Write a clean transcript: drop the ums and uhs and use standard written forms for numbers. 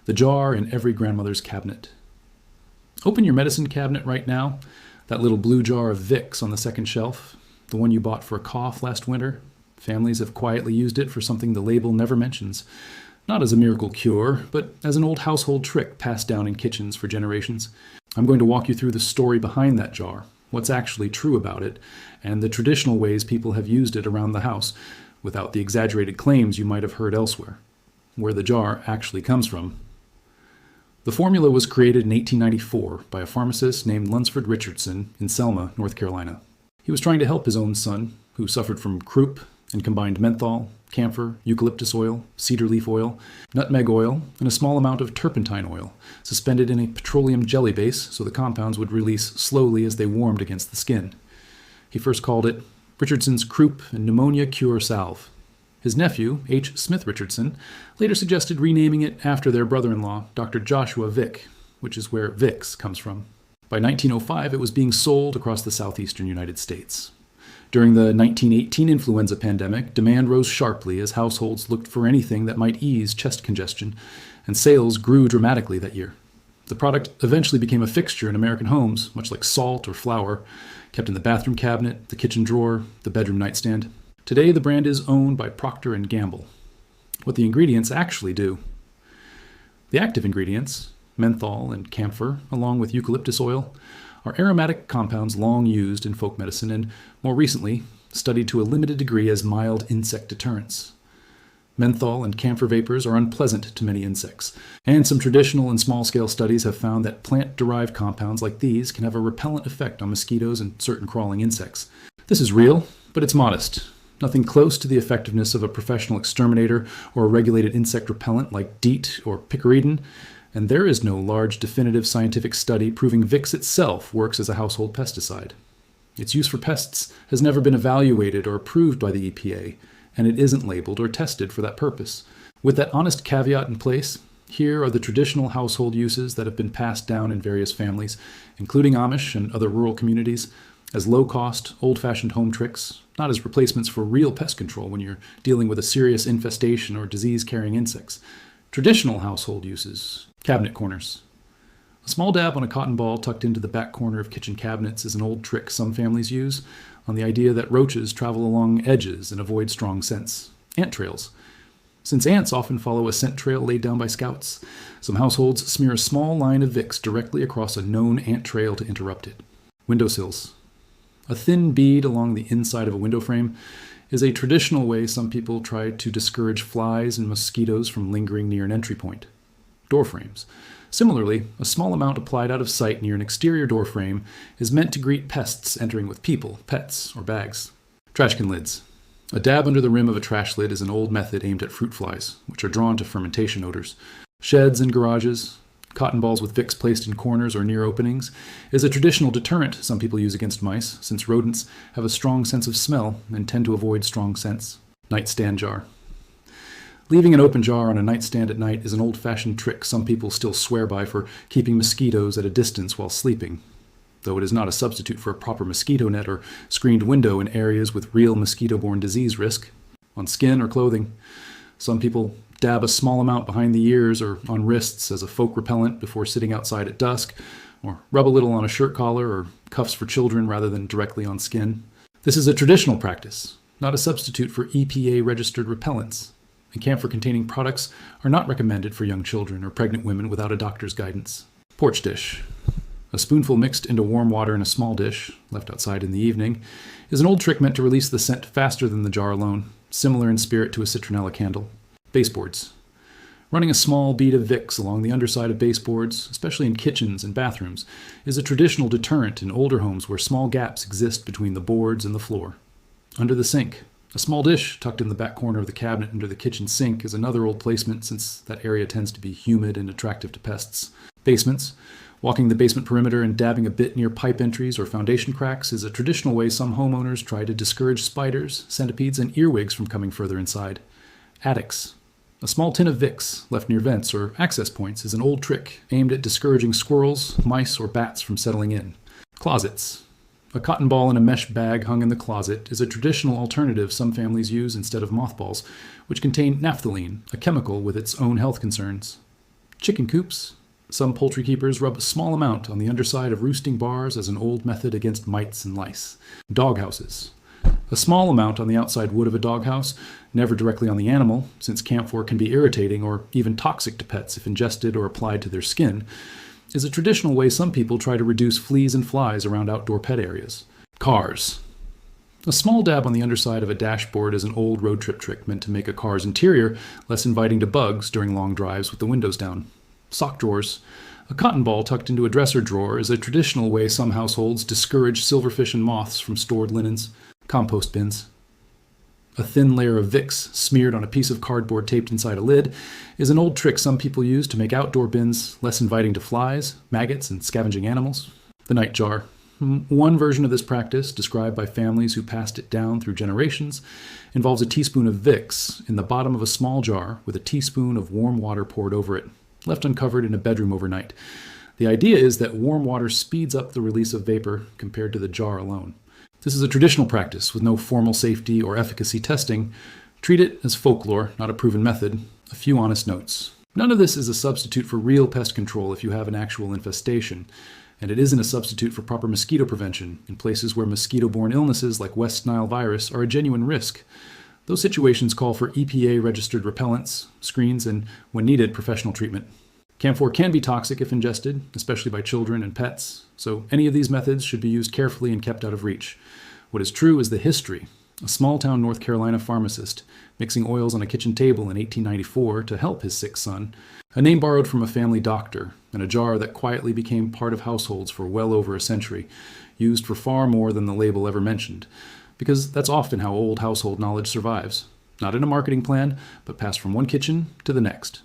The jar in every grandmother's cabinet. Open your medicine cabinet right now. That little blue jar of Vicks on the second shelf, the one you bought for a cough last winter. Families have quietly used it for something the label never mentions. Not as a miracle cure, but as an old household trick passed down in kitchens for generations. I'm going to walk you through the story behind that jar, what's actually true about it, and the traditional ways people have used it around the house, without the exaggerated claims you might have heard elsewhere. Where the jar actually comes from. The formula was created in 1894 by a pharmacist named Lunsford Richardson in Selma, North Carolina. He was trying to help his own son, who suffered from croup, and combined menthol, camphor, eucalyptus oil, cedar leaf oil, nutmeg oil, and a small amount of turpentine oil, suspended in a petroleum jelly base so the compounds would release slowly as they warmed against the skin. He first called it Richardson's Croup and Pneumonia Cure Salve. His nephew, H. Smith Richardson, later suggested renaming it after their brother-in-law, Dr. Joshua Vick, which is where Vicks comes from. By 1905, it was being sold across the southeastern United States. During the 1918 influenza pandemic, demand rose sharply as households looked for anything that might ease chest congestion, and sales grew dramatically that year. The product eventually became a fixture in American homes, much like salt or flour, kept in the bathroom cabinet, the kitchen drawer, the bedroom nightstand. Today, the brand is owned by Procter & Gamble. What the ingredients actually do. The active ingredients, menthol and camphor, along with eucalyptus oil, are aromatic compounds long used in folk medicine and, more recently, studied to a limited degree as mild insect deterrents. Menthol and camphor vapors are unpleasant to many insects, and some traditional and small-scale studies have found that plant-derived compounds like these can have a repellent effect on mosquitoes and certain crawling insects. This is real, but it's modest. Nothing close to the effectiveness of a professional exterminator or a regulated insect repellent like DEET or picaridin, and there is no large definitive scientific study proving Vicks itself works as a household pesticide. Its use for pests has never been evaluated or approved by the EPA, and it isn't labeled or tested for that purpose. With that honest caveat in place, here are the traditional household uses that have been passed down in various families, including Amish and other rural communities, as low-cost, old-fashioned home tricks, not as replacements for real pest control when you're dealing with a serious infestation or disease-carrying insects. Traditional household uses. Cabinet corners. A small dab on a cotton ball tucked into the back corner of kitchen cabinets is an old trick some families use, on the idea that roaches travel along edges and avoid strong scents. Ant trails. Since ants often follow a scent trail laid down by scouts, some households smear a small line of Vicks directly across a known ant trail to interrupt it. Windowsills. A thin bead along the inside of a window frame is a traditional way some people try to discourage flies and mosquitoes from lingering near an entry point. Door frames. Similarly, a small amount applied out of sight near an exterior door frame is meant to greet pests entering with people, pets, or bags. Trash can lids. A dab under the rim of a trash lid is an old method aimed at fruit flies, which are drawn to fermentation odors. Sheds and garages. Cotton balls with Vicks placed in corners or near openings is a traditional deterrent some people use against mice, since rodents have a strong sense of smell and tend to avoid strong scents. Nightstand jar. Leaving an open jar on a nightstand at night is an old-fashioned trick some people still swear by for keeping mosquitoes at a distance while sleeping, though it is not a substitute for a proper mosquito net or screened window in areas with real mosquito-borne disease risk. On skin or clothing, some people dab a small amount behind the ears or on wrists as a folk repellent before sitting outside at dusk, or rub a little on a shirt collar or cuffs for children rather than directly on skin. This is a traditional practice, not a substitute for EPA-registered repellents, and camphor-containing products are not recommended for young children or pregnant women without a doctor's guidance. Porch dish. A spoonful mixed into warm water in a small dish, left outside in the evening, is an old trick meant to release the scent faster than the jar alone, similar in spirit to a citronella candle. Baseboards. Running a small bead of Vicks along the underside of baseboards, especially in kitchens and bathrooms, is a traditional deterrent in older homes where small gaps exist between the boards and the floor. Under the sink. A small dish tucked in the back corner of the cabinet under the kitchen sink is another old placement since that area tends to be humid and attractive to pests. Basements. Walking the basement perimeter and dabbing a bit near pipe entries or foundation cracks is a traditional way some homeowners try to discourage spiders, centipedes, and earwigs from coming further inside. Attics. A small tin of Vicks left near vents or access points is an old trick aimed at discouraging squirrels, mice, or bats from settling in. Closets. A cotton ball in a mesh bag hung in the closet is a traditional alternative some families use instead of mothballs, which contain naphthalene, a chemical with its own health concerns. Chicken coops. Some poultry keepers rub a small amount on the underside of roosting bars as an old method against mites and lice. Doghouses. A small amount on the outside wood of a doghouse, never directly on the animal, since camphor can be irritating or even toxic to pets if ingested or applied to their skin, is a traditional way some people try to reduce fleas and flies around outdoor pet areas. Cars. A small dab on the underside of a dashboard is an old road trip trick meant to make a car's interior less inviting to bugs during long drives with the windows down. Sock drawers. A cotton ball tucked into a dresser drawer is a traditional way some households discourage silverfish and moths from stored linens. Compost bins. A thin layer of Vicks smeared on a piece of cardboard taped inside a lid is an old trick some people use to make outdoor bins less inviting to flies, maggots, and scavenging animals. The night jar. One version of this practice, described by families who passed it down through generations, involves a teaspoon of Vicks in the bottom of a small jar with a teaspoon of warm water poured over it, left uncovered in a bedroom overnight. The idea is that warm water speeds up the release of vapor compared to the jar alone. This is a traditional practice with no formal safety or efficacy testing. Treat it as folklore, not a proven method. A few honest notes. None of this is a substitute for real pest control if you have an actual infestation, and it isn't a substitute for proper mosquito prevention in places where mosquito-borne illnesses like West Nile virus are a genuine risk. Those situations call for EPA-registered repellents, screens, and, when needed, professional treatment. Camphor can be toxic if ingested, especially by children and pets, so any of these methods should be used carefully and kept out of reach. What is true is the history. A small-town North Carolina pharmacist mixing oils on a kitchen table in 1894 to help his sick son, a name borrowed from a family doctor, and a jar that quietly became part of households for well over a century, used for far more than the label ever mentioned, because that's often how old household knowledge survives. Not in a marketing plan, but passed from one kitchen to the next.